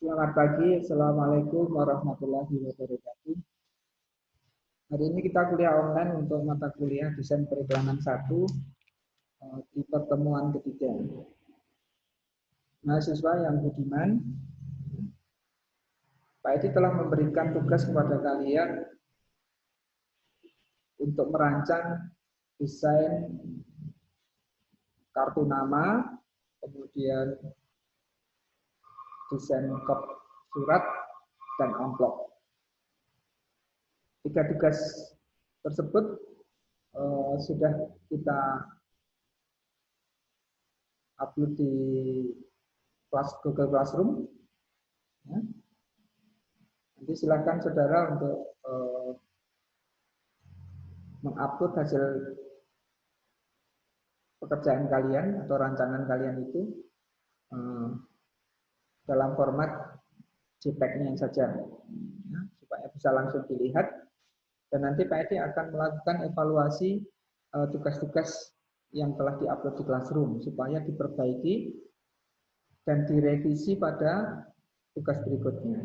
Selamat pagi, Assalamualaikum warahmatullahi wabarakatuh. Hari ini kita kuliah online untuk mata kuliah desain periklanan 1 di pertemuan ketiga. Mahasiswa yang budiman, Pak Edi telah memberikan tugas kepada kalian untuk merancang desain kartu nama, kemudian desain kop surat, dan amplop. 3 tugas tersebut sudah kita upload di Google Classroom. Ya. Nanti silakan saudara untuk mengupload hasil pekerjaan kalian atau rancangan kalian itu dalam format JPEG-nya saja, ya, supaya bisa langsung dilihat. Dan nanti Pak Edi akan melakukan evaluasi tugas-tugas yang telah diupload di Classroom supaya diperbaiki dan direvisi pada tugas berikutnya.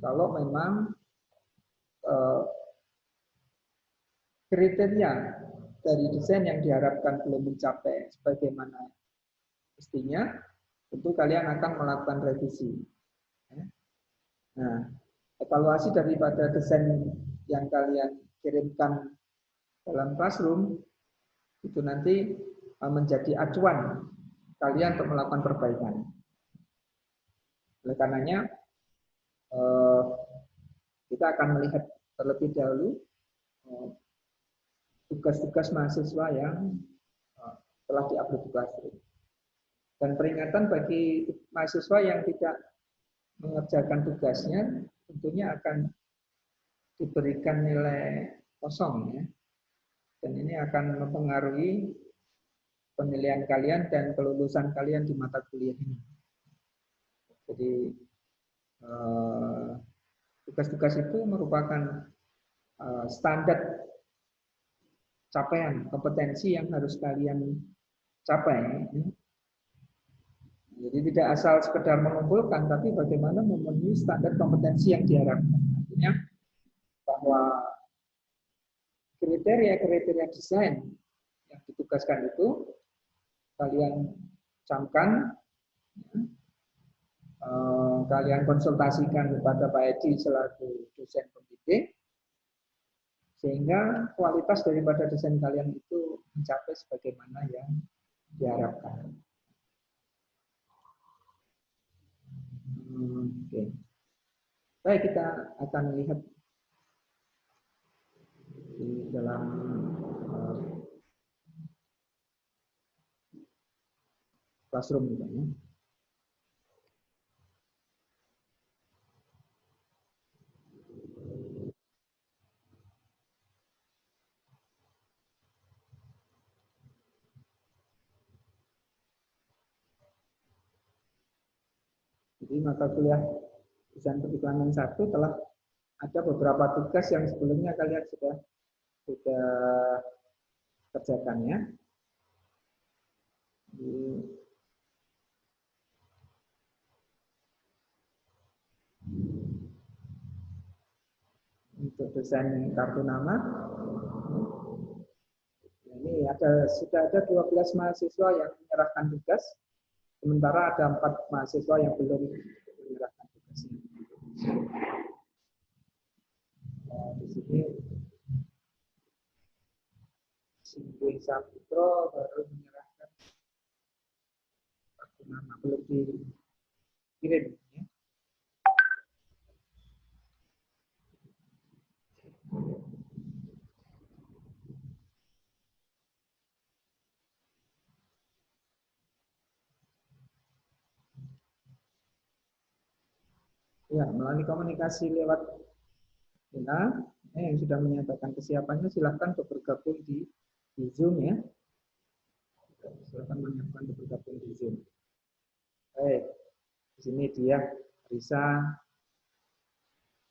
Kalau memang kriteria dari desain yang diharapkan belum mencapai sebagaimana mestinya, tentu kalian akan melakukan revisi. Nah, evaluasi daripada desain yang kalian kirimkan dalam Classroom itu nanti menjadi acuan kalian untuk melakukan perbaikan. Oleh karenanya, kita akan melihat terlebih dahulu tugas-tugas mahasiswa yang telah diupload di Classroom. Dan peringatan bagi mahasiswa yang tidak mengerjakan tugasnya tentunya akan diberikan nilai kosong, ya. Dan ini akan mempengaruhi penilaian kalian dan kelulusan kalian di mata kuliah ini. Jadi tugas-tugas itu merupakan standar capaian kompetensi yang harus kalian capai. Jadi tidak asal sekedar mengumpulkan, tapi bagaimana memenuhi standar kompetensi yang diharapkan. Artinya bahwa kriteria-kriteria desain yang ditugaskan itu kalian camkan, kalian konsultasikan kepada Pak Edi selaku dosen pembimbing, sehingga kualitas daripada desain kalian itu mencapai sebagaimana yang diharapkan. Oke. Baik, kita akan melihat di dalam Classroom juga, ya. Jadi mata kuliah desain periklanan 1 telah ada beberapa tugas yang sebelumnya kalian sudah kerjakan, ya. Untuk desain kartu nama, ini sudah ada 12 mahasiswa yang menyerahkan tugas, sementara ada 4 mahasiswa yang belum menyerahkan tugasnya. Di sini Singgi Saputro baru menyerahkan kartu nama, belum dikirim, ya. Ya, melalui komunikasi lewat email, yang sudah menyatakan kesiapannya silahkan untuk bergabung di Zoom, ya. Silahkan menyiapkan untuk bergabung di Zoom. Baik, di sini dia Risa,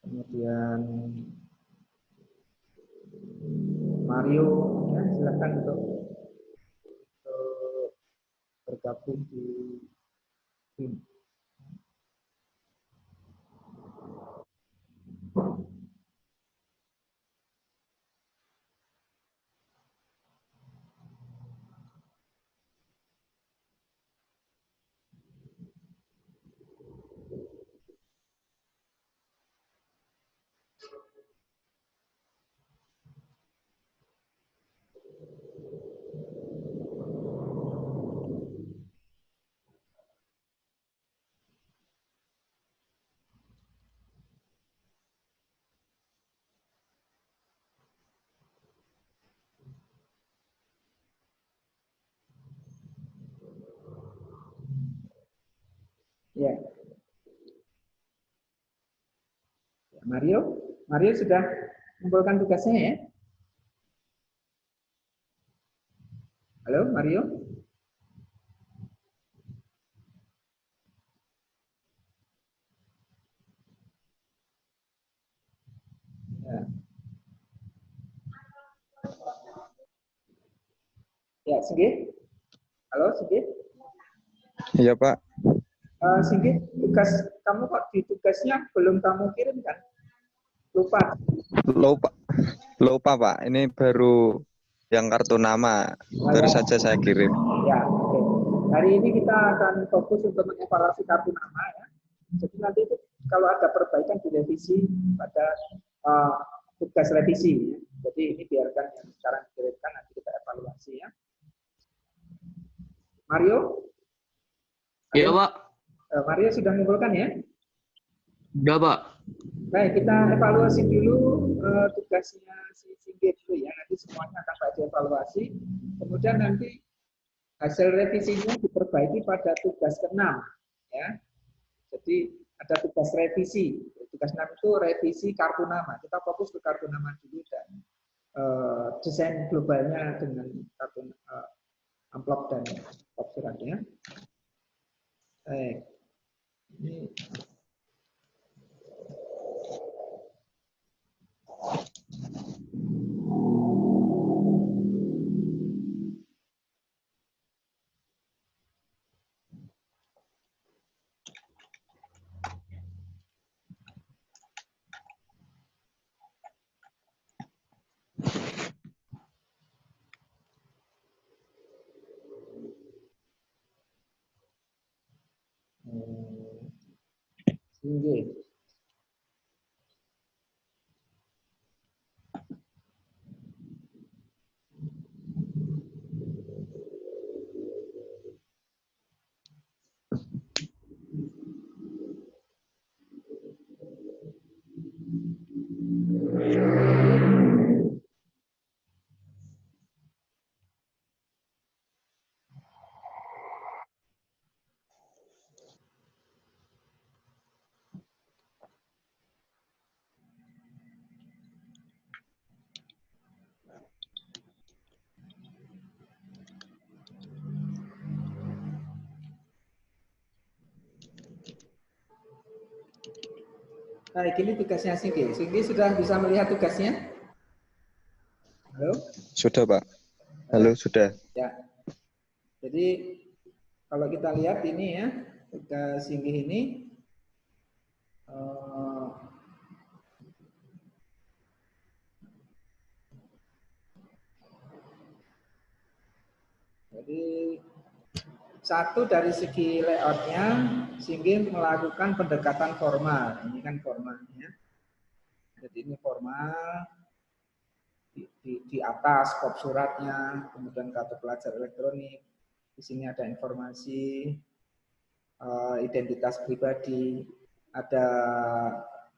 kemudian Mario, ya, silahkan untuk bergabung di Zoom. Ya. Mario, Mario sudah mengumpulkan tugasnya ya? Halo, Mario? Ya, ya Singgih. Halo, Singgih. Iya Pak. Singgih, tugas kamu kok di tugasnya belum kamu kirim kan? Lupa. Lupa, lupa Pak. Ini baru yang kartu nama. Oh, Baru ya. saja saya kirim. Ya, oke. Hari ini kita akan fokus untuk mengevaluasi kartu nama ya. Jadi nanti itu kalau ada perbaikan direvisi pada uh, tugas revisi. Ya. Jadi ini biarkan yang sekarang dikirimkan nanti kita evaluasi ya. Mario? Iya, Halo? Pak. Mario sudah mengumpulkan ya? Udah, Pak. Baik, kita evaluasi dulu tugasnya si Singgih dulu ya. Nanti semuanya akan saya dievaluasi. Kemudian nanti hasil revisinya diperbaiki pada tugas ke-6 ya. Jadi ada tugas revisi. Tugas 6 itu revisi kartu nama. Kita fokus ke kartu nama dulu dan desain globalnya dengan kartu amplop dan amplop suratnya. Baik. Ini Singgih. Baik, ini tugasnya Singgih. Singgih sudah bisa melihat tugasnya? Halo? Sudah Pak. Halo, sudah. Ya. Jadi kalau kita lihat ini ya, tugas Singgih ini jadi satu dari segi layoutnya, Singgih melakukan pendekatan formal. Ini kan formalnya. Jadi ini formal, di atas kop suratnya, kemudian kartu pelajar elektronik. Di sini ada informasi identitas pribadi, ada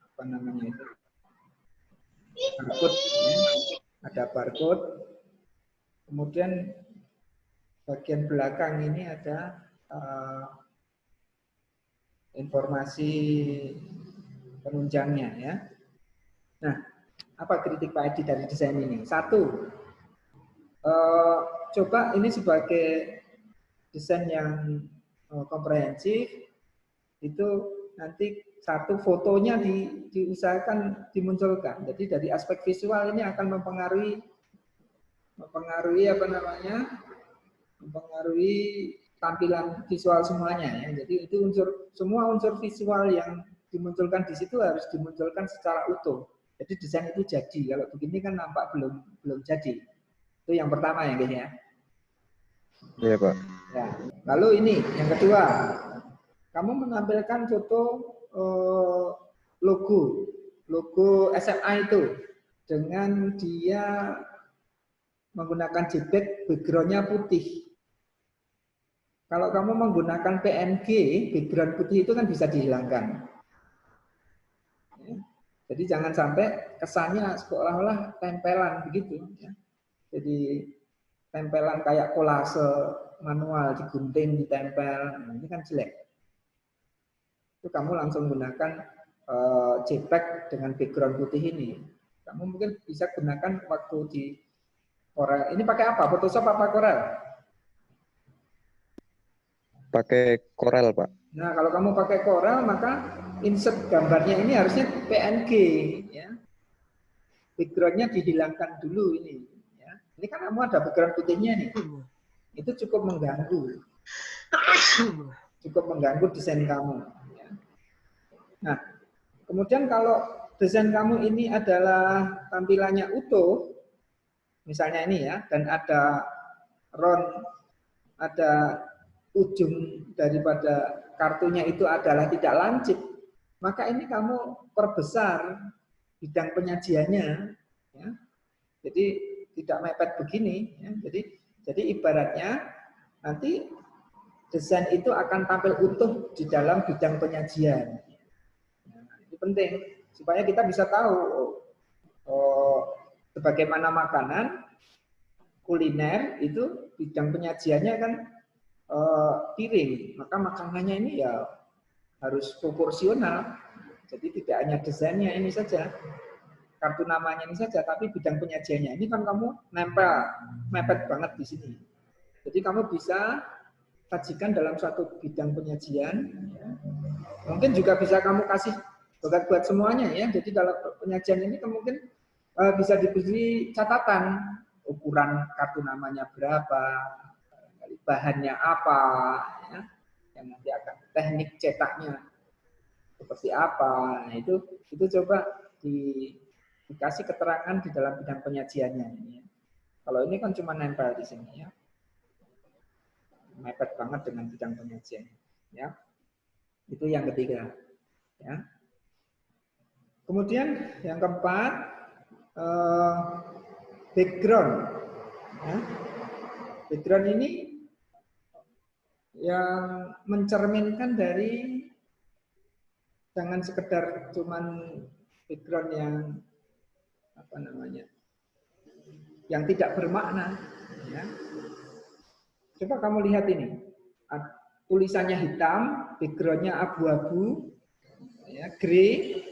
apa namanya itu, barcode, ya. Ada barcode. Kemudian bagian belakang ini ada informasi penunjangnya ya. Nah, apa kritik Pak Edi dari desain ini? Satu, coba ini sebagai desain yang komprehensif, itu nanti satu fotonya diusahakan dimunculkan. Jadi dari aspek visual ini akan mempengaruhi apa namanya? Mempengaruhi tampilan visual semuanya ya. Jadi itu semua unsur visual yang dimunculkan di situ harus dimunculkan secara utuh. Jadi desain itu jadi. Kalau begini kan nampak belum jadi. Itu yang pertama ya guys ya. Iya Pak. Ya. Lalu ini yang kedua, kamu menampilkan foto logo SMA itu dengan dia menggunakan JPEG background-nya putih. Kalau kamu menggunakan PNG, background putih itu kan bisa dihilangkan. Jadi jangan sampai kesannya seolah-olah tempelan begitu. Jadi tempelan kayak kolase manual, digunting, ditempel. Nah, ini kan jelek. itu kamu langsung gunakan JPEG dengan background putih ini. Kamu mungkin bisa gunakan waktu di Corel. Ini pakai apa? Photoshop apa Corel? Pakai Corel, Pak. Nah, kalau kamu pakai Corel, maka insert gambarnya ini harusnya PNG, ya. Backgroundnya dihilangkan dulu ini. Ya. Ini kan kamu ada background putihnya nih. Itu cukup mengganggu. Cukup mengganggu desain kamu. Ya. Nah, kemudian kalau desain kamu ini adalah tampilannya utuh, misalnya ini ya, dan ada round, ada ujung daripada kartunya itu adalah tidak lancip, maka ini kamu perbesar bidang penyajiannya, ya. Jadi tidak mepet begini, ya. Jadi ibaratnya nanti desain itu akan tampil utuh di dalam bidang penyajian. Nah, itu penting supaya kita bisa tahu sebagaimana makanan kuliner itu bidang penyajiannya kan piring, maka makanannya ini ya harus proporsional. Jadi tidak hanya desainnya ini saja, kartu namanya ini saja, tapi bidang penyajiannya ini kan kamu nempel, mepet banget di sini. Jadi kamu bisa sajikan dalam suatu bidang penyajian. Mungkin juga bisa kamu kasih buat semuanya ya. Jadi dalam penyajian ini mungkin bisa diberi catatan ukuran kartu namanya berapa, bahannya apa, ya, yang nanti akan teknik cetaknya seperti apa. Nah itu coba dikasih keterangan di dalam bidang penyajiannya. Ya. Kalau ini kan cuma nempel di sini ya, mepet banget dengan bidang penyajiannya. Ya, itu yang ketiga. Ya. Kemudian yang keempat, background. Ya. Background ini yang mencerminkan dari jangan sekedar cuman background yang apa namanya, yang tidak bermakna. Ya. Coba kamu lihat ini, tulisannya hitam, backgroundnya abu-abu, ya, grey,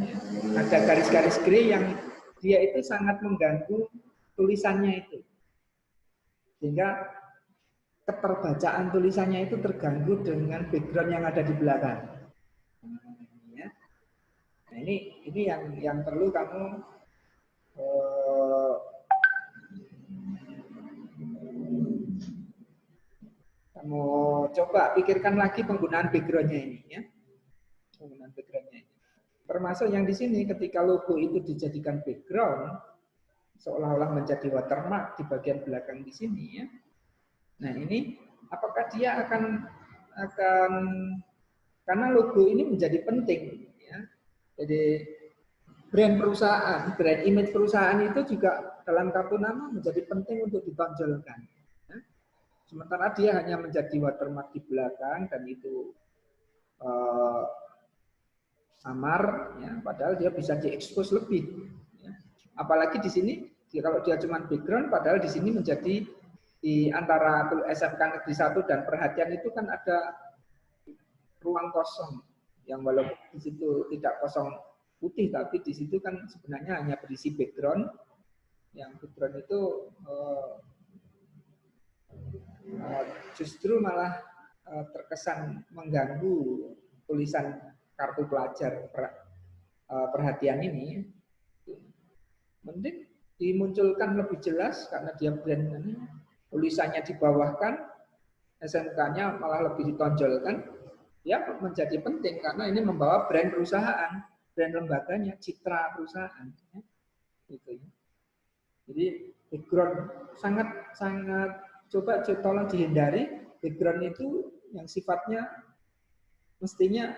ya. Ada garis-garis grey yang dia itu sangat mengganggu tulisannya itu, sehingga keterbacaan tulisannya itu terganggu dengan background yang ada di belakang. Ya. Nah ini yang perlu kamu coba pikirkan lagi penggunaan backgroundnya ini, ya. Penggunaan backgroundnya ini. Termasuk yang di sini ketika logo itu dijadikan background, seolah-olah menjadi watermark di bagian belakang di sini, ya. Nah ini apakah dia akan karena logo ini menjadi penting, ya. Jadi brand perusahaan, brand image perusahaan itu juga dalam kartu nama menjadi penting untuk ditonjolkan. Ya. Sementara dia hanya menjadi watermark di belakang dan itu samar, ya, padahal dia bisa diekspos lebih. Ya. Apalagi di sini kalau dia cuma background, padahal di sini menjadi di antara SMK Negeri 1 dan perhatian itu kan ada ruang kosong yang walaupun di situ tidak kosong putih, tapi di situ kan sebenarnya hanya berisi background. Yang background itu justru malah terkesan mengganggu tulisan kartu pelajar perhatian ini. Mending dimunculkan lebih jelas karena dia brand ini. Tulisannya dibawahkan, SMK-nya malah lebih ditonjolkan, ya menjadi penting karena ini membawa brand perusahaan, brand lembaganya, citra perusahaan. Ya. Gitu. Jadi background sangat coba tolong dihindari background itu yang sifatnya mestinya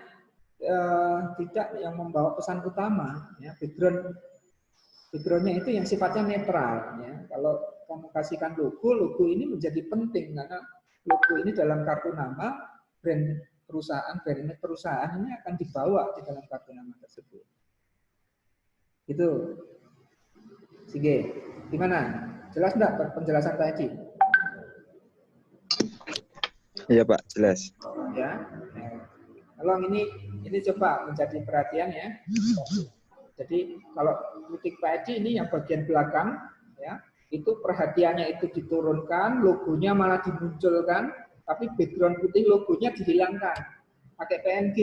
tidak yang membawa pesan utama. Ya. Backgroundnya itu yang sifatnya netral. Ya. Kalau kamu kasihkan logo ini menjadi penting karena logo ini dalam kartu nama brand perusahaan, brand image perusahaan ini akan dibawa di dalam kartu nama tersebut. Itu, Sige, gimana? Jelas enggak penjelasan tadi? Iya Pak, jelas. Ya. Tolong ini coba menjadi perhatian ya. Jadi kalau kritik Pak Edi ini yang bagian belakang, ya, itu perhatiannya itu diturunkan, logonya malah dimunculkan, tapi background putih logonya dihilangkan pakai PNG,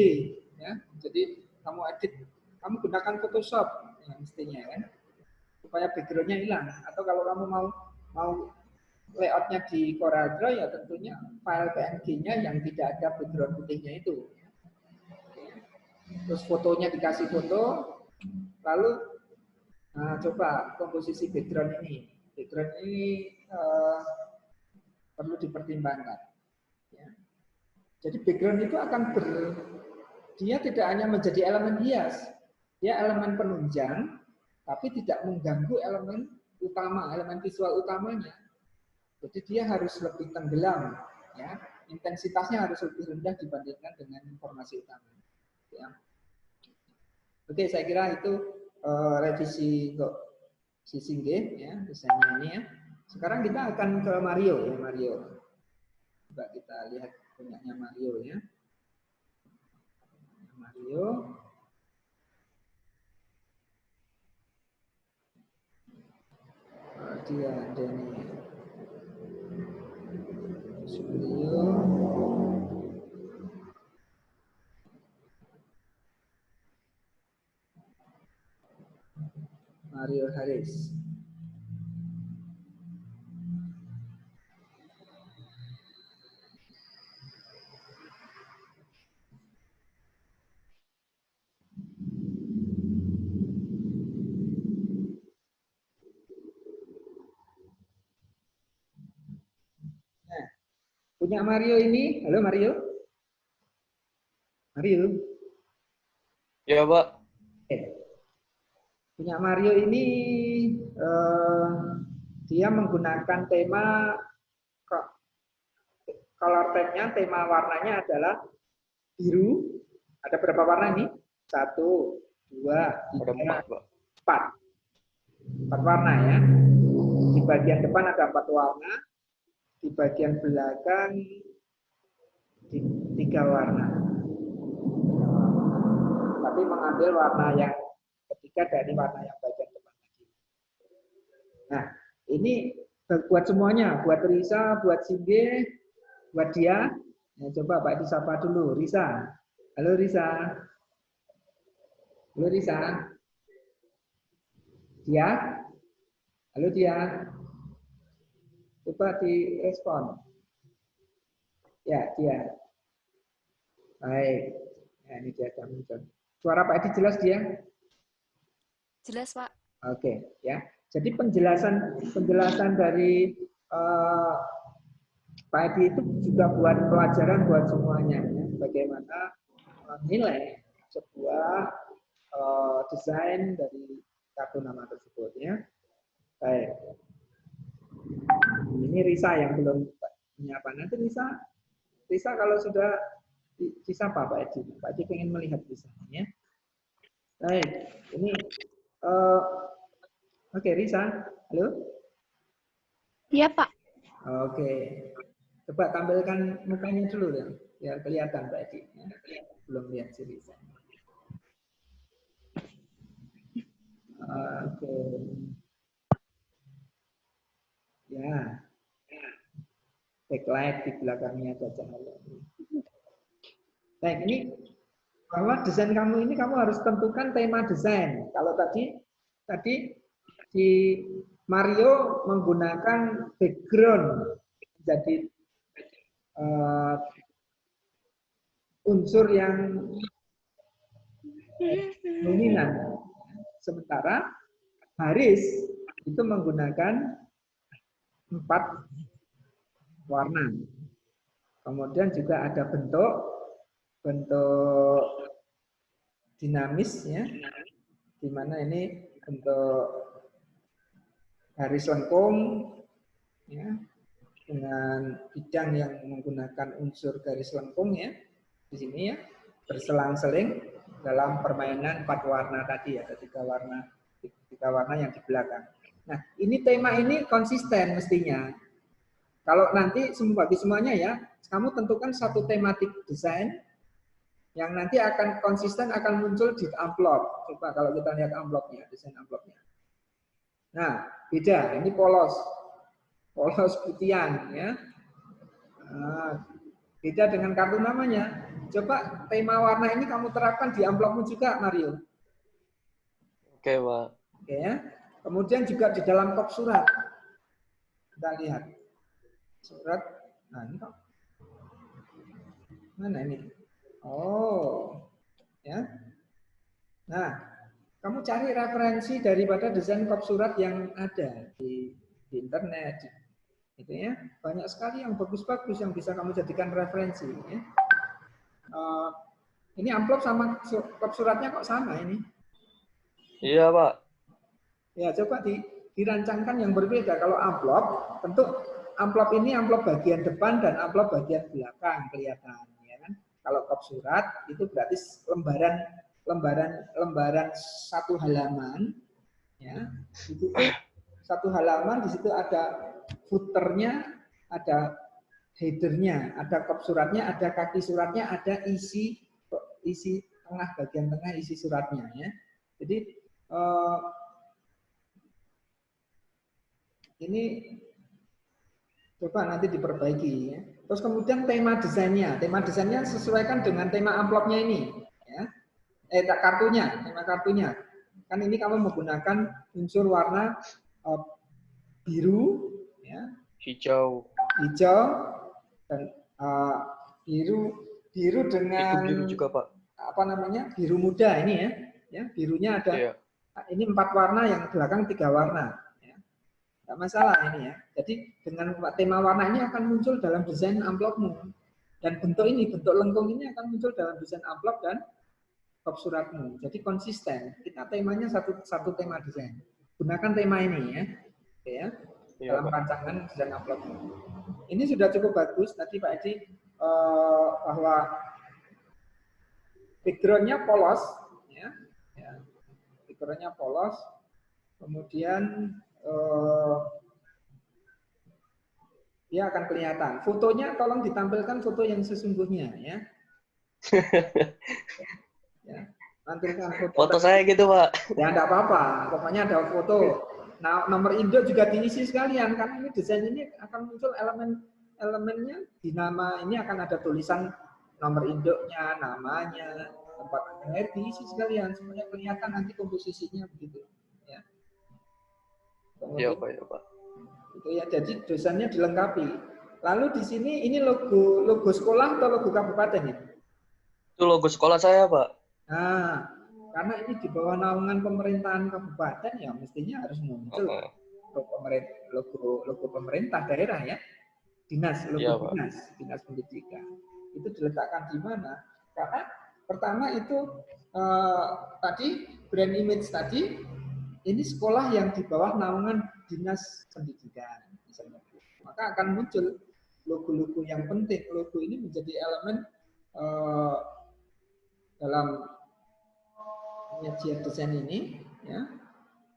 ya. Jadi kamu edit, kamu gunakan Photoshop, ya, mestinya kan, supaya backgroundnya hilang. Atau kalau kamu mau layoutnya di CorelDRAW, ya tentunya file PNG-nya yang tidak ada background putihnya itu. Terus fotonya dikasih foto, lalu coba komposisi background ini. Background ini perlu dipertimbangkan. Ya. Jadi background itu akan dia tidak hanya menjadi elemen hias, dia elemen penunjang, tapi tidak mengganggu elemen utama, elemen visual utamanya. Jadi dia harus lebih tenggelam, ya. Intensitasnya harus lebih rendah dibandingkan dengan informasi utama. Ya. Oke, saya kira itu revisi untuk si Singge, ya, desainnya ini ya. Sekarang kita akan ke Mario, ya, Mario. Coba kita lihat punyanya Mario ya. Mario. Dia ada nih. Mario. Mario Haris. Nah, punya Mario ini, halo Mario. Mario. Ya, Pak. Punya Mario ini dia menggunakan tema color tag-nya, tema warnanya adalah biru. Ada berapa warna ini? 1, 2, 3, 4. 4 warna ya. Di bagian depan ada 4 warna. Di bagian belakang 3 warna. Tapi mengambil warna yang ketiga dari warna yang bagian depan lagi. Nah, ini buat semuanya, buat Risa, buat Singge, buat dia. Ya, coba Pak disapa dulu, Risa. Halo Risa. Halo Risa. Dia? Halo dia. Coba direspon. Ya, dia. Baik. Nah, ini dia muncul. Suara Pak Edi jelas dia? Jelas, Pak. Oke, ya. Jadi penjelasan dari Pak Edi itu juga buat pelajaran buat semuanya, ya. Bagaimana menilai sebuah desain dari kartu nama tersebut, ya. Baik. Ini Risa yang belum menyapa. Nanti Risa kalau sudah disapa Pak Edi. Pak Edi pengen melihat Risanya. Baik. Ini oke, Risa. Halo? Iya, Pak. Oke. Coba tampilkan mukanya dulu ya, biar kelihatan Pak Edi. Ya. Belum lihat si Risa. Oke. Ya. Backlight di belakangnya ada cahaya. Baik, ini bahwa desain kamu ini kamu harus tentukan tema desain. Kalau tadi di Mario menggunakan background jadi unsur yang dominan. Sementara Haris itu menggunakan 4 warna. Kemudian juga ada bentuk dinamis ya, di mana ini bentuk garis lengkung ya, dengan bidang yang menggunakan unsur garis lengkung ya, di sini ya, berselang-seling dalam permainan 4 warna tadi ya, ada 3 warna yang di belakang. Nah, ini tema ini konsisten mestinya. Kalau nanti bagi semuanya ya, kamu tentukan satu tematik desain yang nanti akan konsisten akan muncul di amplop. Coba kalau kita lihat amplopnya, desain amplopnya. Nah, beda. Ini polos putihan, ya. Nah, beda dengan kartu namanya. Coba tema warna ini kamu terapkan di amplopmu juga, Mario. Oke, Pak. Oke, ya. Kemudian juga di dalam kop surat. Kita lihat. Surat. Nah, ini kok. Mana ini? Oh. Ya. Nah, kamu cari referensi daripada desain kop surat yang ada di internet. Gitu ya. Banyak sekali yang bagus-bagus yang bisa kamu jadikan referensi, ya. Ini amplop sama kop suratnya kok sama ini? Iya, Pak. Ya, coba dirancangkan yang berbeda. Kalau amplop, tentu amplop ini amplop bagian depan dan amplop bagian belakang kelihatan, ya kan? Kalau kop surat itu berarti lembaran satu halaman, ya. Itu satu halaman, di situ ada footernya, ada headernya, ada kop suratnya, ada kaki suratnya, ada isi tengah, bagian tengah isi suratnya, ya. Jadi ini coba nanti diperbaiki, ya. Terus kemudian tema desainnya sesuaikan dengan tema amplopnya ini, ya. Tema kartunya. Kan ini kamu menggunakan unsur warna biru, ya. Hijau. Dan biru dengan Itu biru juga, Pak. apa namanya, biru muda ini, ya. Ya, birunya ada. Iya. Ini 4 warna, yang belakang 3 warna. Nggak masalah ini, ya. Jadi dengan tema warna ini akan muncul dalam desain amplopmu. Dan bentuk lengkung ini akan muncul dalam desain amplop dan kop suratmu. Jadi konsisten. Kita temanya satu tema desain. Gunakan tema ini, ya. Oke, ya. Iya, Dalam Pak. rancangan desain amplopmu. Ini sudah cukup bagus. Tadi Pak Edi bahwa background-nya polos, ya. Background-nya polos. Kemudian dia akan kelihatan. Fotonya tolong ditampilkan foto yang sesungguhnya, ya. Ya, tampilkan Foto saya gitu, Pak. Ya, enggak apa-apa. Pokoknya ada foto. Nah, nomor induk juga diisi sekalian, karena ini desain ini akan muncul elemennya di nama ini akan ada tulisan nomor induknya, namanya, tempat lahir diisi sekalian supaya kelihatan nanti komposisinya begitu, ya. Iya, Kemudian, Pak. Iya, Pak. itu ya, jadi desainnya dilengkapi. Lalu di sini ini logo sekolah atau logo kabupaten ini? Itu logo sekolah saya, Pak. Nah, karena ini di bawah naungan pemerintahan kabupaten, ya mestinya harus muncul logo pemerintah daerah, ya. Logo Iya, Pak. dinas pendidikan. Itu diletakkan di mana? Karena pertama itu tadi brand image tadi, ini sekolah yang di bawah naungan dinas pendidikan, misalnya. Maka akan muncul logo-logo yang penting. Logo ini menjadi elemen dalam penyajian desain ini, ya,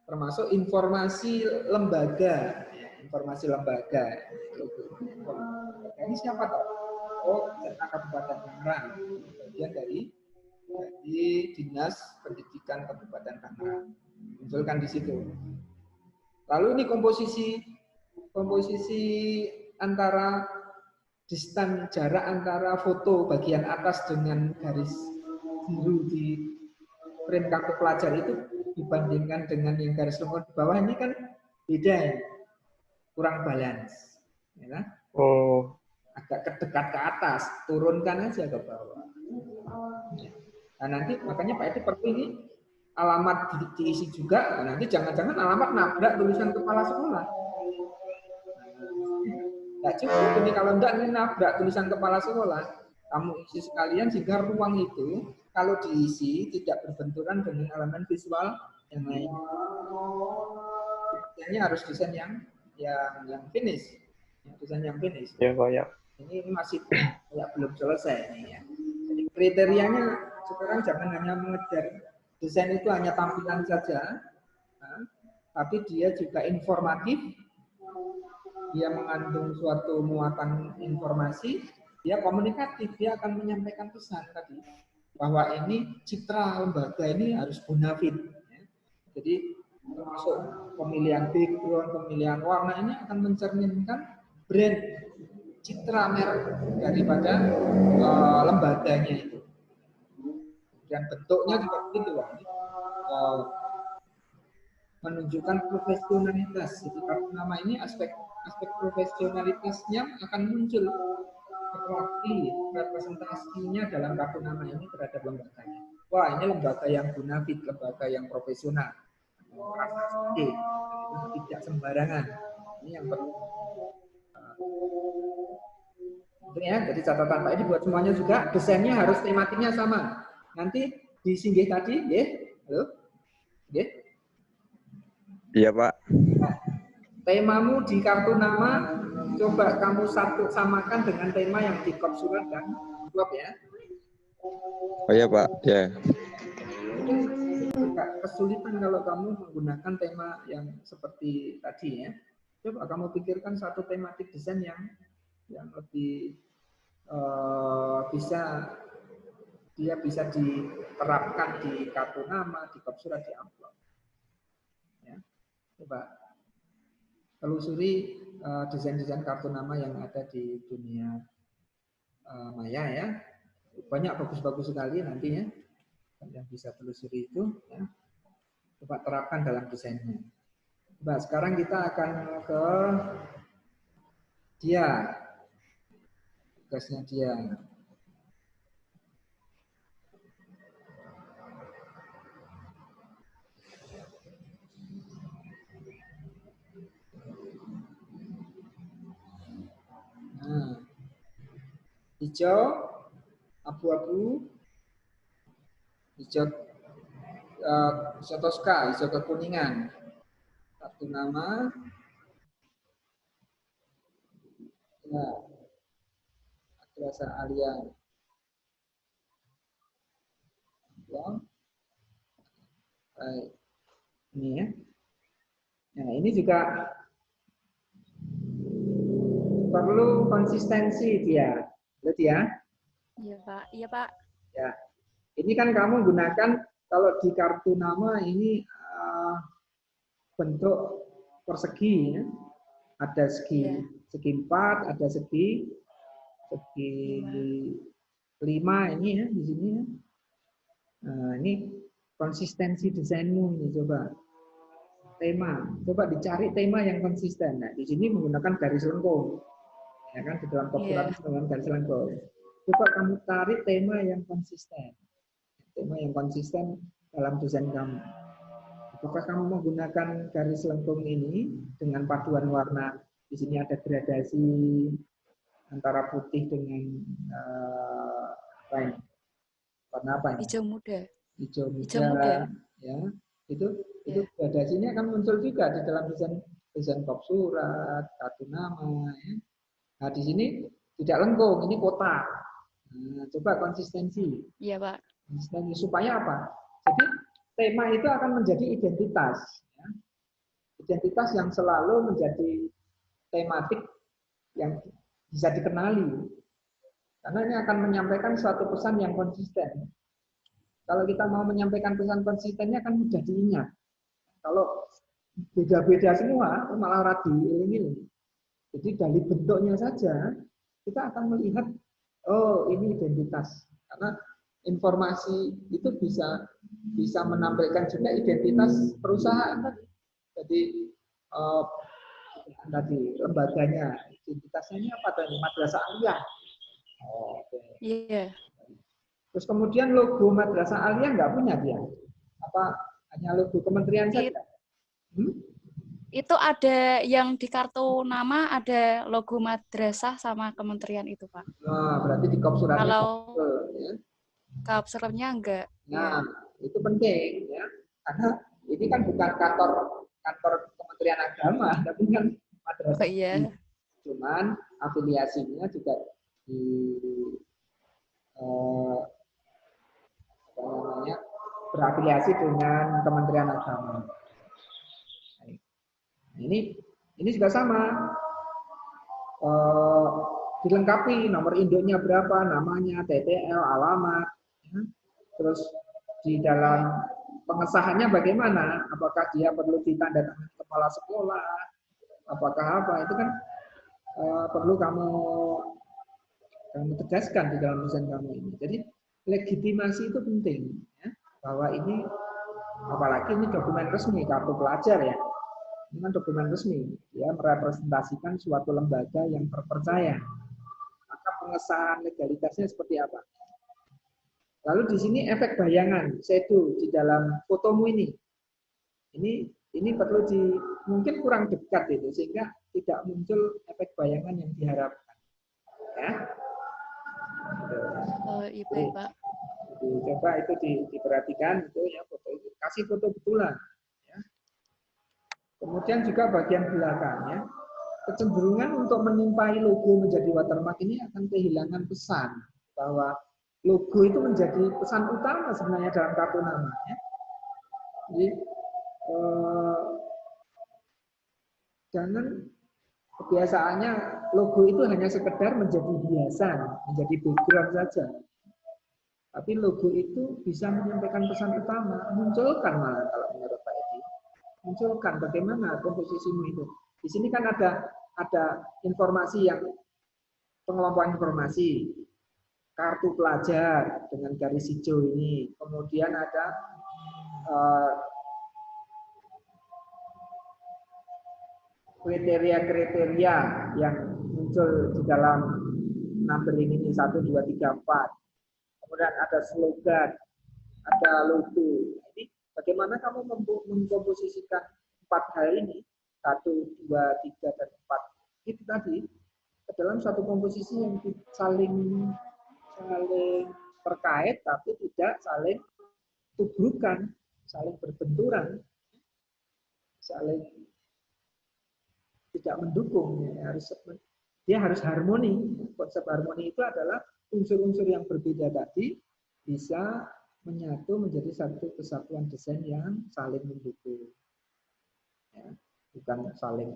termasuk informasi lembaga, ya, informasi lembaga. Logo. Ini siapa tahu? Oh, Kabupaten Tangerang, bagian dari Dinas Pendidikan Kabupaten Tangerang. Munculkan di situ. Lalu ini komposisi antara jarak antara foto bagian atas dengan garis biru di frame kartu pelajar itu dibandingkan dengan yang garis lengkung di bawah ini kan beda, ya. Kurang balance, ya. Oh. Agak dekat ke atas, turunkan aja ke bawah. Nah, nanti makanya Pak Edi perlu ini alamat diisi juga. Nah, nanti jangan-jangan alamat nabrak tulisan kepala sekolah. Nggak cukup ini, kalau enggak ini nabrak tulisan kepala sekolah. Kamu isi sekalian sehingga ruang itu kalau diisi tidak berbenturan dengan elemen visual yang lain. Desainnya harus desain yang finish. Desain yang finish. Ya, Pak, ya. Ini masih belum selesai ini, ya. Jadi kriterianya sekarang jangan hanya mengejar desain itu hanya tampilan saja, nah, tapi dia juga informatif, dia mengandung suatu muatan informasi, dia komunikatif, dia akan menyampaikan pesan tadi. bahwa ini citra lembaga ini harus bonafit. Ya. Jadi termasuk pemilihan background, pemilihan warna ini akan mencerminkan brand citra merek daripada lembaganya itu. Dan bentuknya juga begitu, Pak. Menunjukkan profesionalitas. Jadi kartu nama ini aspek profesionalitasnya akan muncul terwakili representasinya dalam kartu nama ini terhadap lembaganya. Wah, ini lembaga yang bonafit, lembaga yang profesional, prasasti, tidak sembarangan. Ini yang perlu. Ya, jadi catatan Pak ini buat semuanya juga. Desainnya harus tematiknya sama. Nanti di singgih tadi, ya, halo, ya. Iya, Pak. Nah, temamu di kartu nama coba kamu samakan dengan tema yang di kop surat dan blog ya. Oh iya, Pak. Ya. Agak kesulitan kalau kamu menggunakan tema yang seperti tadi ya. Coba kamu pikirkan satu tematik desain yang lebih bisa diterapkan di kartu nama, di kop surat, di amplop. Ya. Coba telusuri desain-desain kartu nama yang ada di dunia maya ya. Banyak bagus-bagus sekali nantinya yang bisa telusuri itu ya. Coba terapkan dalam desainnya. Coba sekarang kita akan ke dia. Tugasnya dia. Nah, hijau, abu-abu, hijau toska, hijau kekuningan. Kartu nama. Ya. Madrasah Alia. Ya. Baik. Ini ya. Nah, ini juga perlu konsistensi dia. Lihat ya. Iya, Pak. Iya, Pak. Ya. Ini kan kamu gunakan kalau di kartu nama ini bentuk persegi ya. Ada segi 4, ada segi 5 ini ya di sini ya. Nah, ini konsistensi desainmu ini coba. Tema, coba dicari tema yang konsisten. Nah, di sini menggunakan garis lengkung. Ya kan di dalam kopsurat dengan garis lengkung. Coba kamu cari tema yang konsisten. Tema yang konsisten dalam desain kamu. Apakah kamu menggunakan garis lengkung ini dengan paduan warna? Di sini ada gradasi antara putih dengan warna apa ini? Hijau muda. Hijau Hijau muda. Ya. Itu gradasinya akan muncul juga di dalam desain kop surat, kartu nama. Ya. Nah di sini tidak lengkung, ini kotak. Nah, coba konsistensi. Iya, Pak. Konsistensi supaya apa? Jadi tema itu akan menjadi identitas. Ya. Identitas yang selalu menjadi tematik yang bisa dikenali. Karena ini akan menyampaikan suatu pesan yang konsisten. Kalau kita mau menyampaikan pesan konsistennya akan mudah diingat. Kalau beda-beda semua, malah radi iling-iling. Jadi dari bentuknya saja, kita akan melihat, oh ini identitas. Karena informasi itu bisa menampilkan juga identitas perusahaan tadi. Jadi tadi lembaganya, identitasnya ini apa tadi? Madrasah Aliyah. Oh, okay. Iya. Terus kemudian logo Madrasah Aliyah nggak punya dia? Apa hanya logo kementerian saja? Itu ada yang di kartu nama ada logo madrasah sama kementerian itu, Pak. Nah, berarti di kop suratnya. Kalau ya. kop suratnya enggak. Nah, itu penting ya. Karena ini kan bukan kantor Kementerian Agama, tapi kan madrasah. Iya. Cuman afiliasinya juga di berafiliasi dengan Kementerian Agama. Ini juga sama. Dilengkapi nomor induknya berapa, namanya, TTL, alamat. Ya. Terus di dalam pengesahannya bagaimana? Apakah dia perlu ditandatangani kepala sekolah? Apakah apa? Itu kan perlu kamu tegaskan di dalam tulisan kamu ini. Jadi legitimasi itu penting, ya, bahwa ini apalagi ini dokumen resmi kartu pelajar ya. Ini kan dokumen resmi, ya merepresentasikan suatu lembaga yang terpercaya. Maka pengesahan legalitasnya seperti apa? Lalu di sini efek bayangan, shadow di dalam fotomu ini. Ini perlu mungkin kurang dekat itu sehingga tidak muncul efek bayangan yang diharapkan. Ya. Oh, iya baik, Pak. Coba itu diperhatikan itu ya foto itu. Kasih foto betulan. Ya. Kemudian juga bagian belakangnya, kecenderungan untuk menimpai logo menjadi watermark ini akan kehilangan pesan bahwa logo itu menjadi pesan utama sebenarnya dalam kartu nama. Ya. Jadi jangan kebiasaannya logo itu hanya sekedar menjadi hiasan, menjadi background saja. Tapi logo itu bisa menyampaikan pesan utama, munculkan malah kalau menurut Pak Edi. Munculkan bagaimana komposisimu itu. Di sini kan ada informasi yang pengelompokan informasi, kartu pelajar dengan garis hijau ini, kemudian ada kriteria-kriteria yang muncul di dalam numbering ini 1, 2, 3, 4. Kemudian ada slogan, ada logo. Jadi bagaimana kamu mengkomposisikan 4 hal ini, 1, 2, 3, dan 4. Itu tadi ke dalam satu komposisi yang saling terkait tapi tidak saling tubrukan, saling berbenturan, saling tidak mendukung. Dia harus harmoni. Konsep harmoni itu adalah unsur-unsur yang berbeda tadi bisa menyatu menjadi satu kesatuan desain yang saling mendukung, ya, bukan saling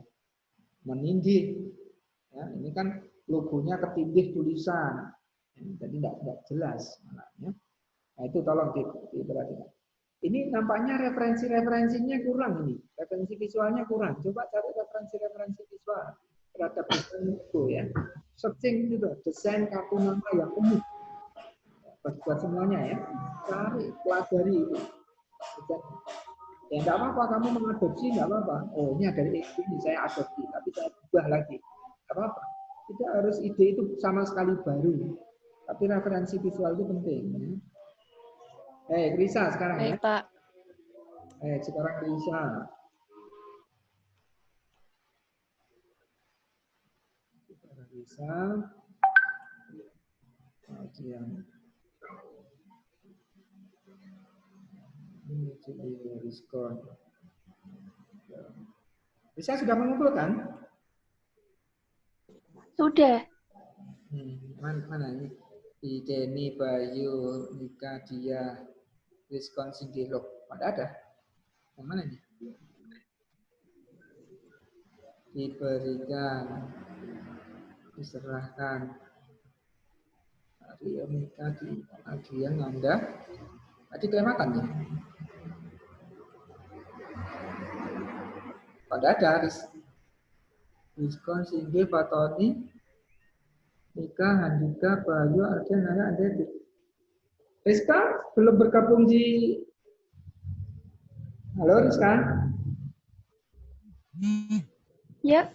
menindih. Ya, ini kan logonya ketindih tulisan, ya, jadi tidak jelas maknanya. Nah itu tolong diperhatikan. Ini nampaknya referensinya kurang ini, referensi visualnya kurang. Coba cari referensi visual terhadap desain logo ya. Searching juga desain kartu nama yang umum. Buat semuanya ya. Cari, pelajari itu. Ya enggak apa-apa kamu mengadopsi, enggak apa-apa. Oh, ini dari ini saya adopsi, tapi saya ubah lagi. Enggak apa-apa. Tidak harus ide itu sama sekali baru. Tapi referensi visual itu penting ya. Risa sekarang ya. Baik, Pak. Sekarang Risa. Kemudian ini jadi diskon. Risa sudah mengumpulkan? Sudah. Mana ini? Denny, Bayu, Nika, Dia, diskon Sindirok. Ada? Yang mana ini? Diberikan, diserahkan. Arya, Nika, Adrian, Nanda. Tadi kelemakan ya? Ada diskon Sindir, Fatoni, Nika, Handika, Bayu, Arya, Nanda, Anda. Rizka belum bergabung di. Halo Rizka. Ya.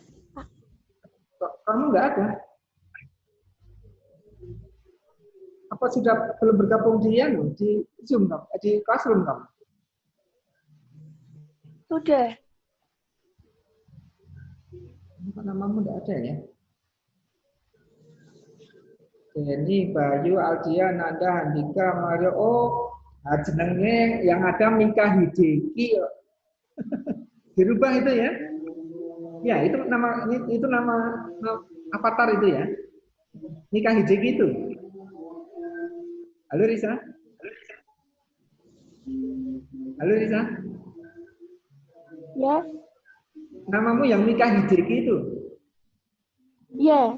Kamu nggak ada? Apa sudah belum bergabung di Zoom kamu? Di Classroom kamu? Sudah. Apa namamu nggak ada ya? Denny, Bayu, Aldia, Nanda, Handika, Mario. Oh, nah jenenge yang ada Mika Hideki. Dirubah itu ya? Ya, itu nama avatar itu ya. Mika Hideki itu. Halo Risa. Halo Risa. Ya. Namamu yang Mika Hideki itu. Ya.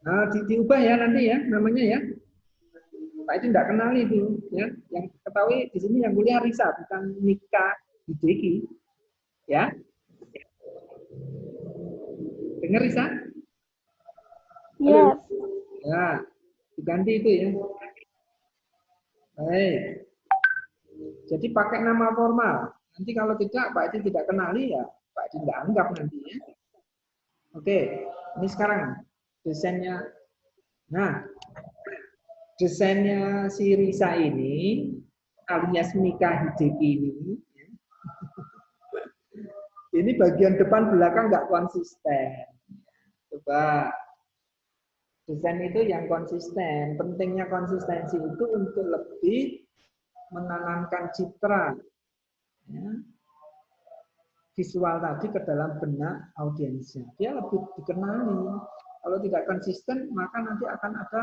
Nah, diubah ya nanti ya namanya ya. Pak itu tidak kenal itu ya. Yang ketahui di sini yang kuliah Risa, bukan Nika Hideki. Ya. Dengar Risa? Iya. Ya, diganti itu ya. Baik. Jadi pakai nama formal. Nanti kalau tidak, Pak Edi tidak kenali ya, Pak Edi tidak anggap nanti ya. Oke, ini sekarang desainnya. Nah, desainnya si Risa ini, alias Mika Hideki ini bagian depan belakang nggak konsisten. Coba, desain itu yang konsisten. Pentingnya konsistensi itu untuk lebih menanamkan citra ya, visual tadi ke dalam benak audiensnya. Dia lebih dikenali. Kalau tidak konsisten, maka nanti akan ada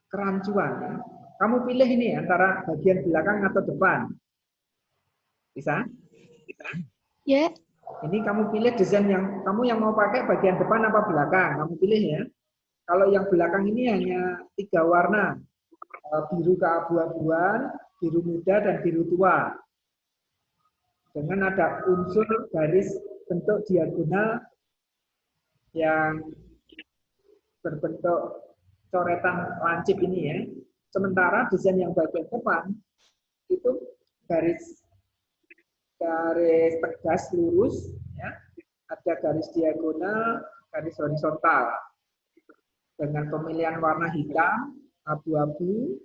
kerancuan. Ya. Kamu pilih ini antara bagian belakang atau depan. Bisa? Ya. Ini kamu pilih desain yang kamu yang mau pakai bagian depan apa belakang. Kamu pilih ya. Kalau yang belakang ini hanya 3 warna. Biru keabu-abuan, biru muda, dan biru tua. Dengan ada unsur garis bentuk diagonal yang berbentuk coretan lancip ini ya. Sementara desain yang bagian depan itu garis tegas lurus ya. Ada garis diagonal, garis horizontal. Dengan pemilihan warna hitam, abu-abu,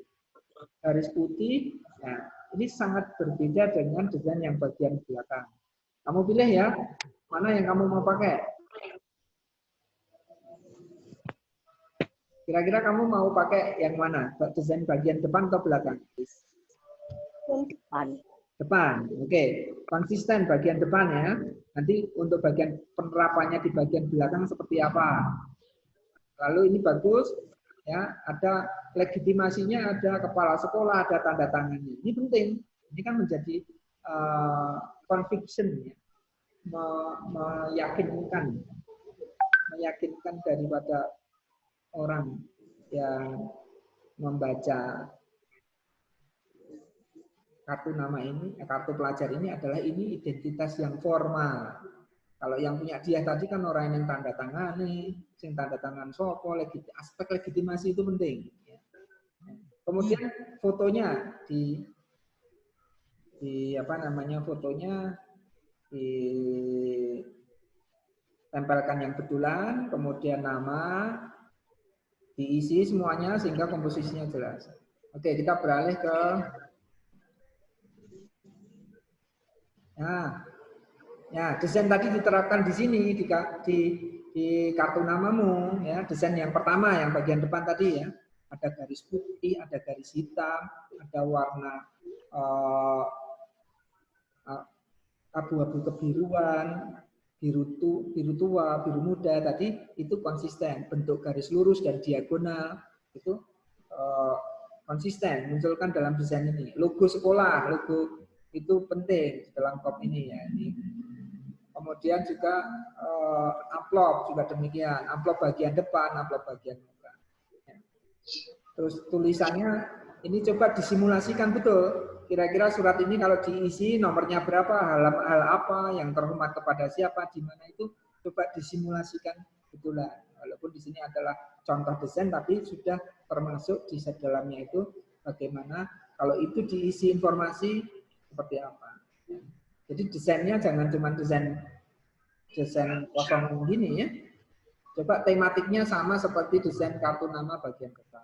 garis putih. Nah, ini sangat berbeda dengan desain yang bagian belakang. Kamu pilih ya, mana yang kamu mau pakai. Kira-kira kamu mau pakai yang mana? Desain bagian depan atau belakang? Depan. Depan, oke. Konsisten bagian depan ya. Nanti untuk bagian penerapannya di bagian belakang seperti apa? Lalu ini bagus, ya. Ada legitimasinya, ada kepala sekolah, ada tanda tangannya. Ini penting. Ini kan menjadi conviction, ya. Meyakinkan daripada orang yang membaca kartu nama ini, kartu pelajar ini adalah ini identitas yang formal. Kalau yang punya dia tadi kan orang yang tanda tangan nih, sing tanda tangan sopo, aspek legitimasi itu penting. Kemudian fotonya di apa namanya fotonya ditempelkan yang betulan, kemudian nama diisi semuanya sehingga komposisinya jelas. Oke, kita beralih ke ya, desain tadi diterapkan di sini di kartu namamu ya, desain yang pertama yang bagian depan tadi ya. Ada garis putih, ada garis hitam, ada warna abu-abu kebiruan, biru tua, biru muda tadi itu konsisten, bentuk garis lurus dan diagonal itu konsisten munculkan dalam desain ini. Logo sekolah, logo itu penting dalam kop ini ya. Ini. Kemudian juga amplop juga demikian, amplop bagian depan, amplop bagian belakang. Terus tulisannya ini coba disimulasikan betul. Kira-kira surat ini kalau diisi nomornya berapa, hal apa, yang terhormat kepada siapa, di mana itu coba disimulasikan betulan. Walaupun di sini adalah contoh desain, tapi sudah termasuk di dalamnya itu bagaimana kalau itu diisi informasi seperti apa. Jadi desainnya jangan cuma desain kosong gini ya. Coba tematiknya sama seperti desain kartu nama bagian depan.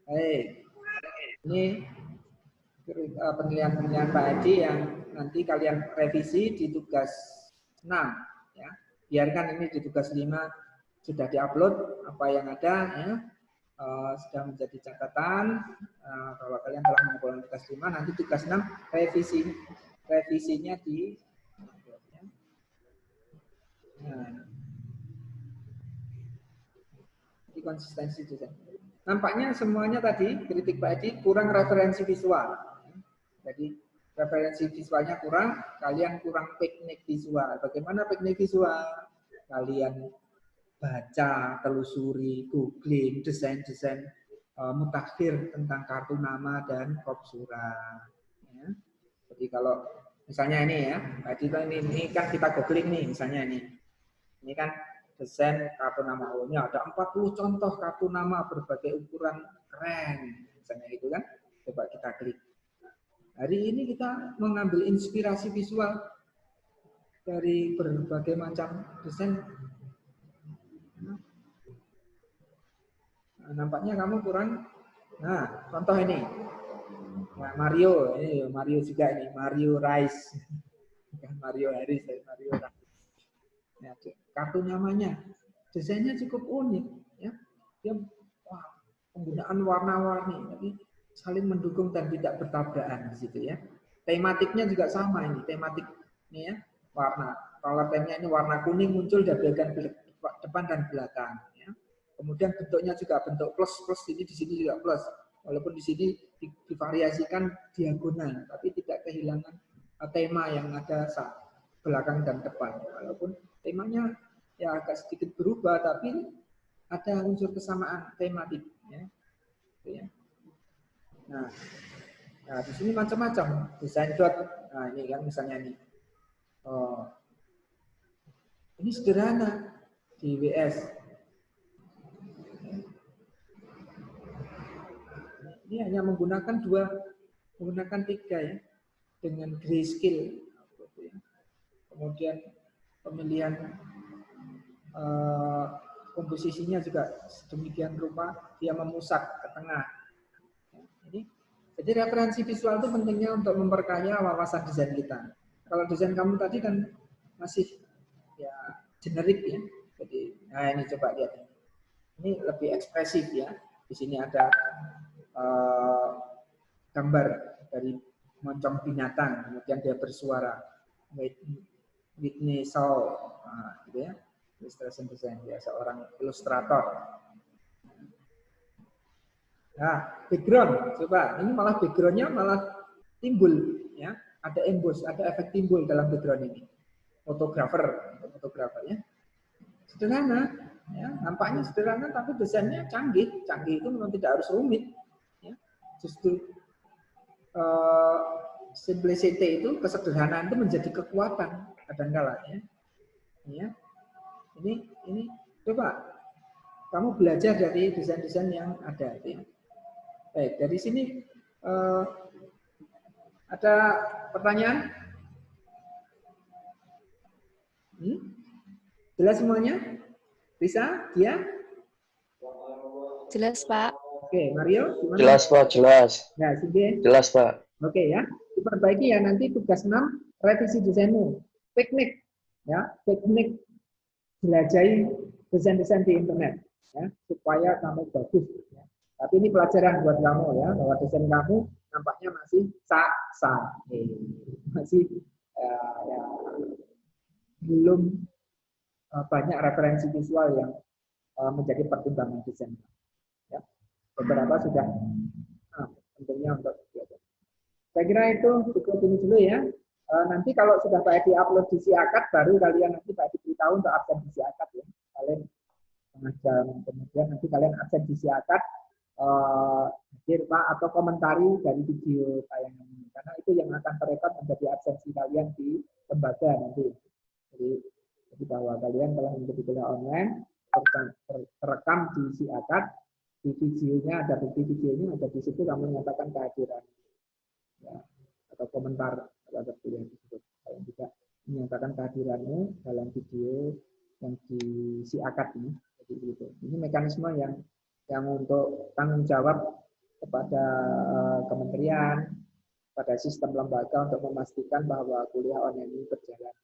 Baik, ini penilaian Pak Edi yang nanti kalian revisi di tugas 6 ya. Biarkan ini di tugas 5 sudah diupload apa yang ada ya. Sudah menjadi catatan kalau kalian telah mengumpulkan tugas 5, nanti tugas 6 revisinya di ya. Nah, di konsistensi desain. Nampaknya semuanya tadi kritik Pak Edi kurang referensi visual. Jadi referensi visualnya kurang, kalian kurang teknik visual. Bagaimana teknik visual? Kalian baca, telusuri, googling, desain-desain mutakhir tentang kartu nama dan kop surat. Ya. Jadi kalau misalnya ini ya, tadi ini kan kita googling nih, misalnya ini kan desain kartu nama. Oh, ini ada 40 contoh kartu nama berbagai ukuran keren, misalnya itu kan. Coba kita klik. Hari ini kita mengambil inspirasi visual dari berbagai macam desain. Nah, nampaknya kamu kurang. Nah, contoh ini. Nah, Mario juga ini, Mario Rice. Bukan Mario Harris, Mario Rice. Ya, kartu namanya, desainnya cukup unik, ya. Dia penggunaan warna-warni, tapi saling mendukung dan tidak bertabrakan di situ ya. Tematiknya juga sama ini, tematik ini ya, warna. Color theme-nya ini warna kuning muncul dari bagian depan dan belakang. Ya. Kemudian bentuknya juga bentuk plus ini di sini juga plus, walaupun di sini divariasikan diagonal, tapi tidak kehilangan tema yang ada saat belakang dan depan. Walaupun temanya ya agak sedikit berubah, tapi ada unsur kesamaan tematik. Ya. Nah, di sini macam-macam desain dot. Nah ini kan misalnya ini. Oh, ini sederhana di WS. Ini hanya menggunakan menggunakan 3 ya, dengan grayscale. Kemudian pemilihan komposisinya juga sedemikian rupa, dia memusat ke tengah. Jadi referensi visual itu pentingnya untuk memperkaya wawasan desain kita. Kalau desain kamu tadi kan masih ya generik ya. Jadi, nah ini coba lihat. Ini lebih ekspresif ya. Di sini ada gambar dari moncong binatang, kemudian dia bersuara. Whitney Shaw, gitu ya, illustration design, dia seorang ilustrator. Nah, background, coba ini malah backgroundnya malah timbul, ya, ada emboss, ada efek timbul dalam background ini. Fotografer ya, sederhana, ya, nampaknya sederhana, tapi desainnya canggih itu memang tidak harus rumit, ya, justru simplicity itu, kesederhanaan itu menjadi kekuatan kadang-kala ya. Ini coba kamu belajar dari desain-desain yang ada ya. Baik, dari sini ada pertanyaan? Jelas semuanya? Bisa? Dia? Jelas, Pak. Oke, Mario gimana? Jelas, Pak, jelas. Ya, Sige. Jelas, Pak. Oke ya, diperbaiki ya, nanti tugas 6 revisi desainmu. Piknik ya, piknik jelajahi desain-desain di internet ya, supaya kamu bagus ya. Tapi ini pelajaran buat kamu ya, bahwa desain kamu nampaknya masih sah-sah. Masih ya, belum banyak referensi visual yang menjadi pertimbangan desain. Ya. Beberapa sudah pentingnya untuk belajar. Saya kira itu cukup ini dulu ya. Nanti kalau sudah Pak Edi upload di SIAKAD, baru kalian nanti Pak Edi beritahu untuk absen di SIAKAD ya. Kalian setengah jam kemudian nanti kalian absen di SIAKAD, hadir Pak atau komentari dari video tayangan ini. Karena itu yang akan terekam menjadi absensi kalian di lembaga nanti. Jadi bahwa kalian telah mengikuti kuliah online, terekam di SIAKAD, di videonya ada bukti videonya, ada di situ kamu menyatakan kehadiran. Ya, atau komentar terhadap kuliah tersebut. Kalian juga menyatakan kehadiranmu dalam video yang di SIAKAD ini. Jadi itu. Ini mekanisme yang untuk tanggung jawab kepada kementerian, pada sistem lembaga untuk memastikan bahwa kuliah online ini berjalan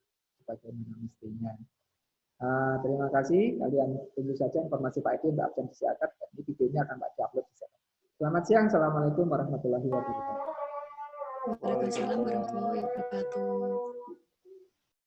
sebagaimana mestinya. Terima kasih. Kalian tunggu saja informasi Pak Edi untuk absen di SIAKAD. Ini videonya akan Pak Edi upload di sana. Selamat siang. Assalamualaikum warahmatullahi wabarakatuh. Waalaikumsalam warahmatullahi wabarakatuh.